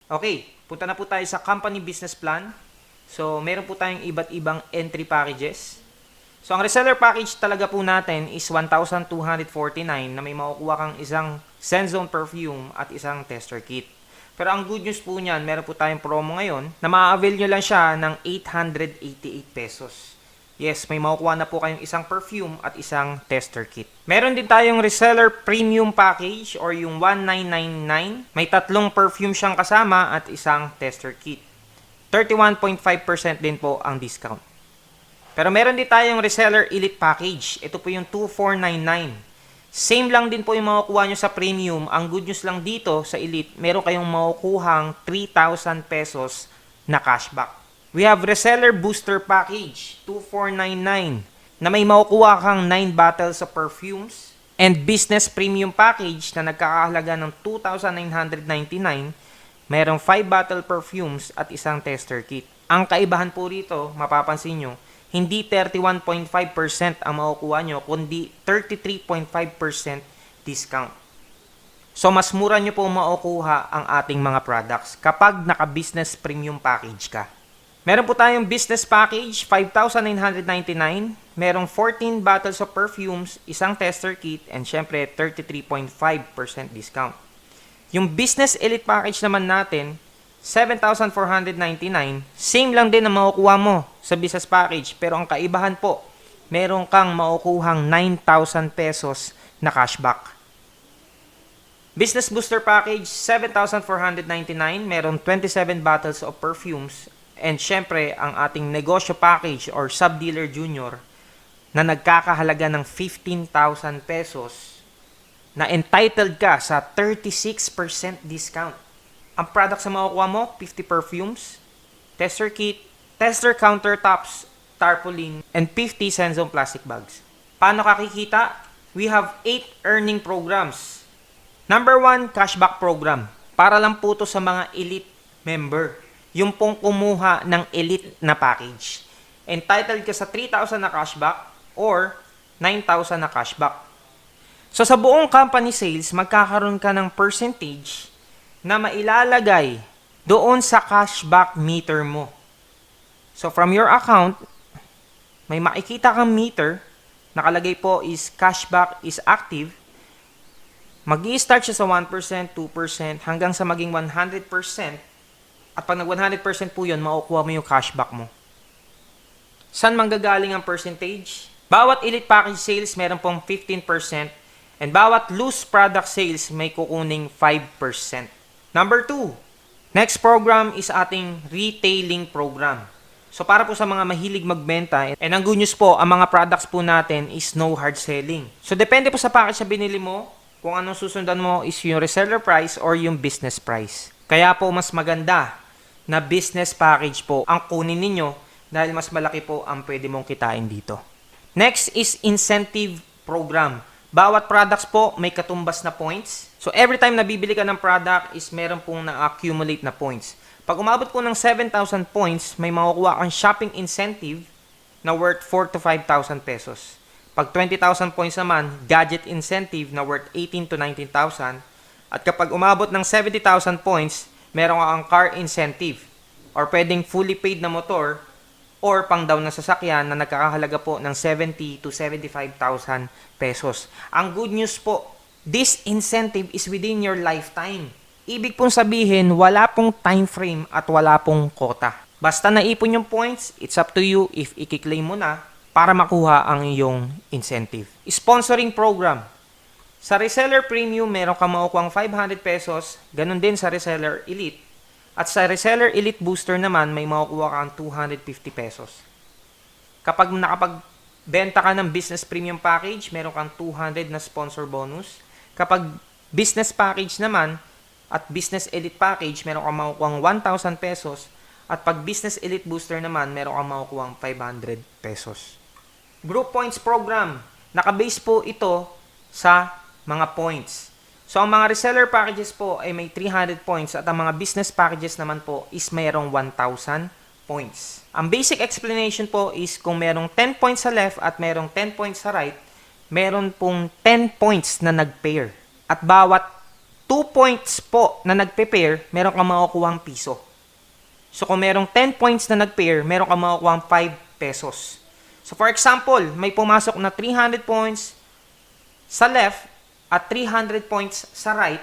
Okay, punta na po tayo sa company business plan. So, meron po tayong iba't ibang entry packages. So, ang reseller package talaga po natin is 1,249 na may makukuha kang isang Senzone perfume at isang tester kit. Pero ang good news po niyan, meron po tayong promo ngayon na ma-avail nyo lang siya ng 888 pesos. Yes, may makukuha na po kayong isang perfume at isang tester kit. Meron din tayong reseller premium package or yung 1999. May tatlong perfume siyang kasama at isang tester kit. 31.5% din po ang discount. Pero meron din tayong reseller elite package. Ito po yung 2499. Same lang din po yung makukuha nyo sa premium. Ang good news lang dito sa elite, meron kayong makukuhang 3,000 pesos na cashback. We have reseller booster package 2499 na may makukuha kang 9 bottles of perfumes and business premium package na nagkakahalaga ng 2,999. Mayroong 5 bottle perfumes at isang tester kit. Ang kaibahan po rito, mapapansin nyo, hindi 31.5% ang makukuha nyo, kundi 33.5% discount. So, mas mura nyo po makukuha ang ating mga products kapag naka-business premium package ka. Meron po tayong business package, 5,999. Merong 14 bottles of perfumes, isang tester kit, and syempre 33.5% discount. Yung business elite package naman natin, 7,499. Same lang din ang makukuha mo sa business package. Pero ang kaibahan po, meron kang makukuhang 9,000 pesos na cashback. Business booster package, 7,499. Meron 27 bottles of perfumes. And syempre, ang ating negosyo package or sub-dealer junior na nagkakahalaga ng 15,000 pesos na entitled ka sa 36% discount. Ang product sa makukuha mo, 50 perfumes, tester kit, tester countertops, tarpaulin, and 50 Senzone plastic bags. Paano kakikita? We have 8 earning programs. Number 1, cashback program. Para lang po to sa mga elite member. Yung pong kumuha ng elite na package. Entitled ka sa 3,000 na cashback or 9,000 na cashback. So sa buong company sales, magkakaroon ka ng percentage na mailalagay doon sa cashback meter mo. So from your account, may makikita kang meter, nakalagay po is cashback is active. Mag-i-start siya sa 1%, 2%, hanggang sa maging 100%. At pag nag-100% po yun, makukuha mo yung cashback mo. Saan manggagaling ang percentage? Bawat elite package sales, meron pong 15%. And bawat loose product sales, may kukuning 5%. Number 2, next program is ating retailing program. So para po sa mga mahilig magbenta, and ang good news po, ang mga products po natin is no hard selling. So depende po sa package na binili mo, kung anong susundan mo is yung reseller price or yung business price. Kaya po mas maganda na business package po ang kunin ninyo dahil mas malaki po ang pwede mong kitain dito. Next is incentive program. Bawat products po may katumbas na points. So every time na bibili ka ng product is meron pong na-accumulate na points. Pag umabot po ng 7,000 points, may makukuha kang shopping incentive na worth 4,000 to 5,000 pesos. Pag 20,000 points naman, gadget incentive na worth 18,000 to 19,000. At kapag umabot ng 70,000 points, meron kang car incentive or pwedeng fully paid na motor or pang down na sasakyan na nagkakahalaga po ng 70,000 to 75,000 pesos. Ang good news po, this incentive is within your lifetime. Ibig pong sabihin, wala pong time frame at wala pong quota. Basta naipon yung points, it's up to you if i-claim mo na para makuha ang iyong incentive. Sponsoring program. Sa reseller premium, meron ka makukuhang 500 pesos. Ganun din sa reseller elite. At sa reseller elite booster naman, may makukuha kang 250 pesos. Kapag nakapagbenta ka ng business premium package, meron kang 200 na sponsor bonus. Kapag business package naman at business elite package, meron kang makukuhang 1,000 pesos. At pag business elite booster naman, meron kang makukuhang 500 pesos. Group points program. Nakabase po ito sa mga points. So, ang mga reseller packages po ay may 300 points at ang mga business packages naman po is mayroong 1,000 points. Ang basic explanation po is kung merong 10 points sa left at merong 10 points sa right, meron pong 10 points na nag-pair. At bawat 2 points po na nagpe-pair, meron kang makukuhang piso. So kung merong 10 points na nag-pair, meron kang makukuhang 5 pesos. So for example, may pumasok na 300 points sa left at 300 points sa right.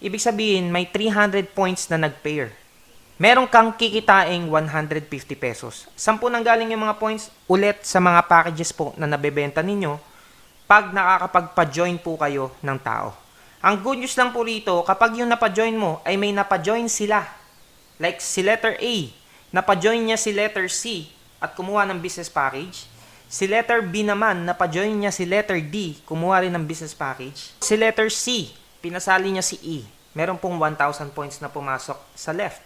Ibig sabihin, may 300 points na nag-pair. Meron kang kikitaing 150 pesos. 10 nang galing yung mga points ulit sa mga packages po na nabebenta ninyo pag nakakapagpa-join po kayo ng tao. Ang good news lang po rito, kapag yung napa-join mo ay may napa-join sila. Like si letter A, napa-join niya si letter C at kumuha ng business package. Si letter B naman, napa-join niya si letter D, kumuha rin ng business package. Si letter C, pinasali niya si E. Meron pong 1,000 points na pumasok sa left.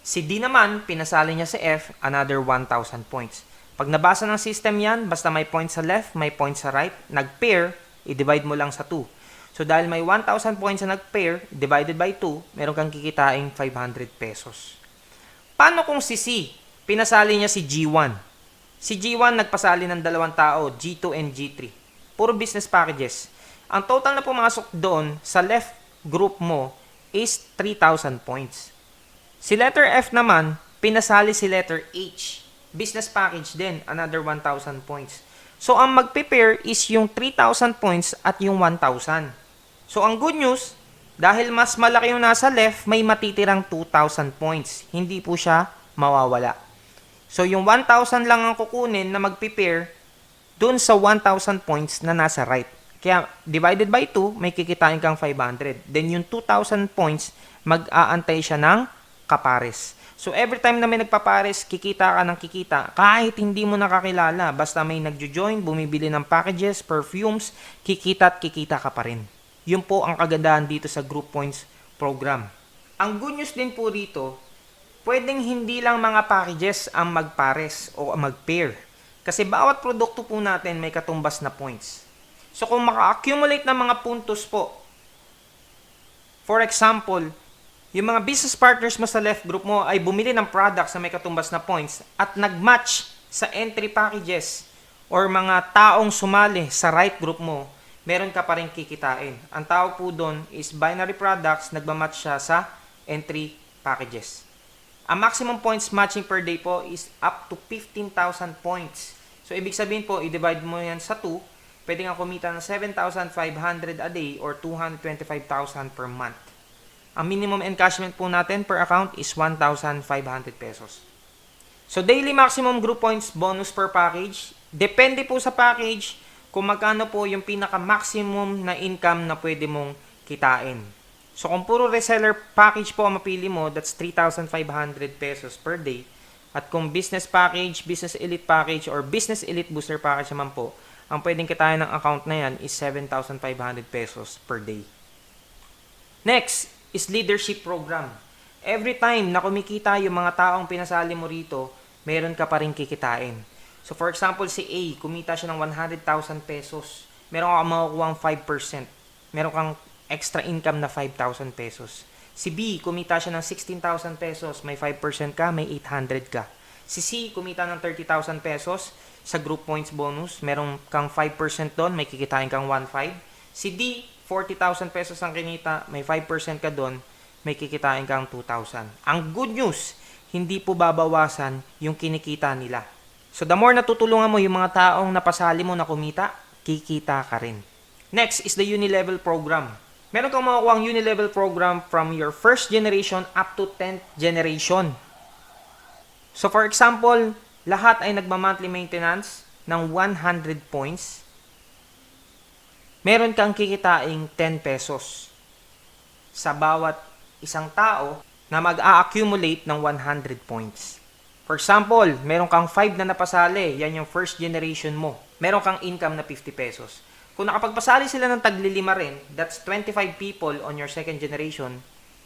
Si D naman, pinasali niya si F, another 1,000 points. Pag nabasa ng system yan, basta may points sa left, may points sa right, nag-pair, i-divide mo lang sa 2. So dahil may 1,000 points na nag-pair, divided by 2, meron kang kikitain 500 pesos. Paano kung si C, pinasali niya si G1? Si G1 nagpasali ng 2 tao, G2 and G3. Puro business packages. Ang total na pumasok doon sa left group mo is 3,000 points. Si letter F naman, pinasali si letter H. Business package din, another 1,000 points. So, ang magpe-pair is yung 3,000 points at yung 1,000. So, ang good news, dahil mas malaki yung nasa left, may matitirang 2,000 points. Hindi po siya mawawala. So, yung 1,000 lang ang kukunin na magpe-pair dun sa 1,000 points na nasa right. Kaya, divided by 2, may kikitain kang 500. Then, yung 2,000 points, mag-aantay siya ng kapares. So, every time na may nagpapares, kikita ka ng kikita. Kahit hindi mo nakakilala, basta may nagjo-join, bumibili ng packages, perfumes, kikita at kikita ka pa rin. Yun po ang kagandahan dito sa Group Points program. Ang good news din po dito, pwedeng hindi lang mga packages ang magpares o mag-pair. Kasi bawat produkto po natin may katumbas na points. So, kung maka-accumulate ng mga puntos po, for example, yung mga business partners mo sa left group mo ay bumili ng products na may katumbas na points at nag-match sa entry packages or mga taong sumali sa right group mo, meron ka pa rin kikitain. Ang tawag po doon is binary products, nagmamatch siya sa entry packages. Ang maximum points matching per day po is up to 15,000 points. So, ibig sabihin po, i-divide mo yan sa 2, pwede nga kumita ng 7,500 a day or 225,000 per month. Ang minimum encashment po natin per account is 1,500 pesos. So, daily maximum group points bonus per package. Depende po sa package kung magkano po yung pinaka-maximum na income na pwede mong kitain. So, kung puro reseller package po ang mapili mo, that's 3,500 pesos per day. At kung business package, business elite package, or business elite booster package naman po, ang pwedeng kitain ng account na yan is 7,500 pesos per day. Next is leadership program. Every time na kumikita yung mga taong pinasali mo rito, meron ka pa rin kikitain. So for example, si A, kumita siya ng 100,000 pesos. Meron kang makukuha 5%. Meron kang extra income na 5,000 pesos. Si B, kumita siya ng 16,000 pesos. May 5% ka, may 800 ka. Si C, kumita ng 30,000 pesos sa group points bonus. Meron kang 5% doon, may kikitain kang 1,500. Si D, 40,000 pesos ang kinita, may 5% ka doon, may kikitain kang 2,000. Ang good news, hindi po babawasan yung kinikita nila. So the more natutulungan mo yung mga taong napasali mo na kumita, kikita ka rin. Next is the Unilevel program. Meron kang makukuha ang Unilevel program from your first generation up to 10th generation. So for example, lahat ay nagma-monthly maintenance ng 100 points. Meron kang kikitaing 10 pesos sa bawat isang tao na mag-a-accumulate ng 100 points. For example, meron kang 5 na napasali, yan yung first generation mo. Meron kang income na 50 pesos. Kung nakapagpasali sila ng tagli-5 rin, that's 25 people on your second generation.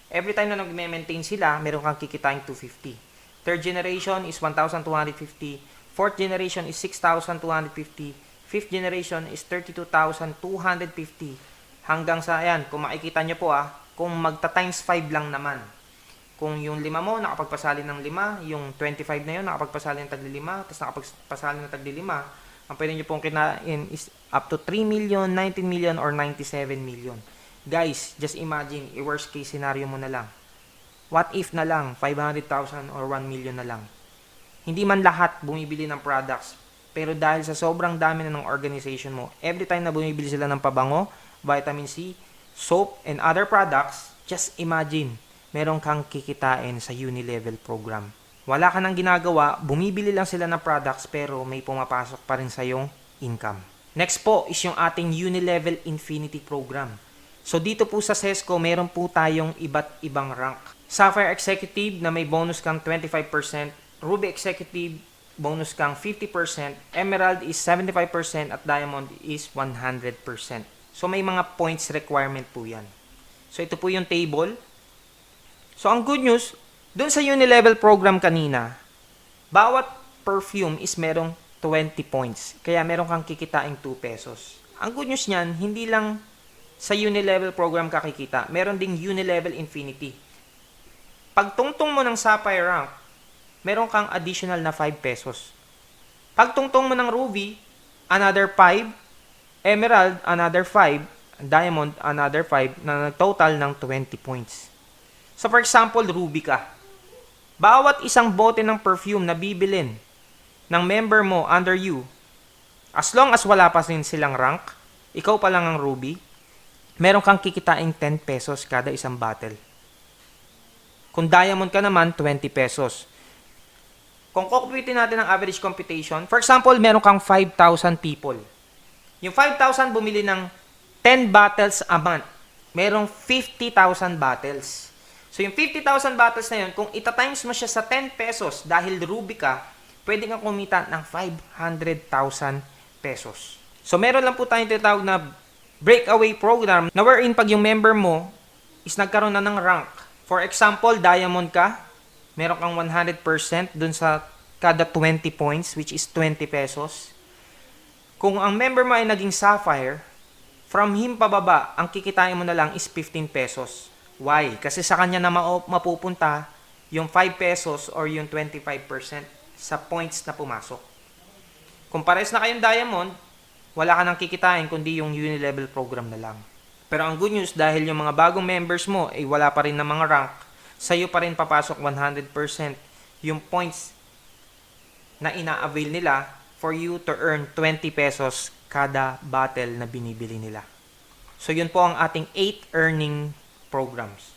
Every time na nag-maintain sila, meron kang kikitaing 250. Third generation is 1,250. Fourth generation is 6,250. Fifth generation is 32,250 hanggang sa, ayan, kung makikita nyo po kung magta times 5 lang naman. Kung yung 5 mo, nakapagpasali ng 5, yung 25 na yun, nakapagpasali ng tagli 5, tapos nakapagpasali ng tagli 5, Ang pwede nyo pong kinain is up to 3 million, 19 million, or 97 million. Guys, just imagine, i-worst case scenario mo na lang. What if na lang, 500,000 or 1 million na lang. Hindi man lahat bumibili ng products, pero dahil sa sobrang dami na ng organization mo, every time na bumibili sila ng pabango, vitamin C, soap, and other products, just imagine, meron kang kikitain sa Unilevel program. Wala ka nang ginagawa, bumibili lang sila ng products pero may pumapasok pa rin sa yung income. Next po is yung ating Unilevel Infinity program. So dito po sa Sesco, meron po tayong iba't ibang rank. Sapphire Executive na may bonus kang 25%, Ruby Executive bonus kang 50%, Emerald is 75% at Diamond is 100%. So may mga points requirement po yan. So ito po yung table. So ang good news, dun sa Unilevel program kanina, bawat perfume is merong 20 points. Kaya meron kang kikitain 2 pesos. Ang good news niyan, hindi lang sa Unilevel program kakikita, meron ding Unilevel Infinity. Pag tungtong mo ng Sapphire rank, meron kang additional na 5 pesos. Pag tungtong mo ng Ruby, another 5, Emerald, another 5, Diamond, another 5, na total ng 20 points. So for example, Ruby ka. Bawat isang bote ng perfume na bibilin ng member mo under you, as long as wala pa rin silang rank, ikaw pa lang ang Ruby, meron kang kikitain 10 pesos kada isang bottle. Kung Diamond ka naman, 20 pesos. Kung kukupitin natin ang average computation, for example, meron kang 5,000 people. Yung 5,000 bumili ng 10 bottles a month. Merong 50,000 bottles. So yung 50,000 bottles na yun, kung itatimes mo siya sa 10 pesos dahil Ruby ka, pwede kang kumita ng 500,000 pesos. So meron lang po tayong tinatawag na breakaway program na wherein pag yung member mo is nagkaroon na ng rank. For example, Diamond ka, meron kang 100% dun sa kada 20 points, which is 20 pesos. Kung ang member mo ay naging Sapphire, from him pababa, ang kikitain mo na lang is 15 pesos. Why? Kasi sa kanya na mapupunta yung 5 pesos or yung 25% sa points na pumasok. Kung pares na kayong Diamond, wala ka nang kikitain kundi yung Unilevel program na lang. Pero ang good news, dahil yung mga bagong members mo ay wala pa rin ng mga rank, sa'yo pa rin papasok 100% yung points na ina-avail nila for you to earn 20 pesos kada bottle na binibili nila. So yun po ang ating 8 earning programs.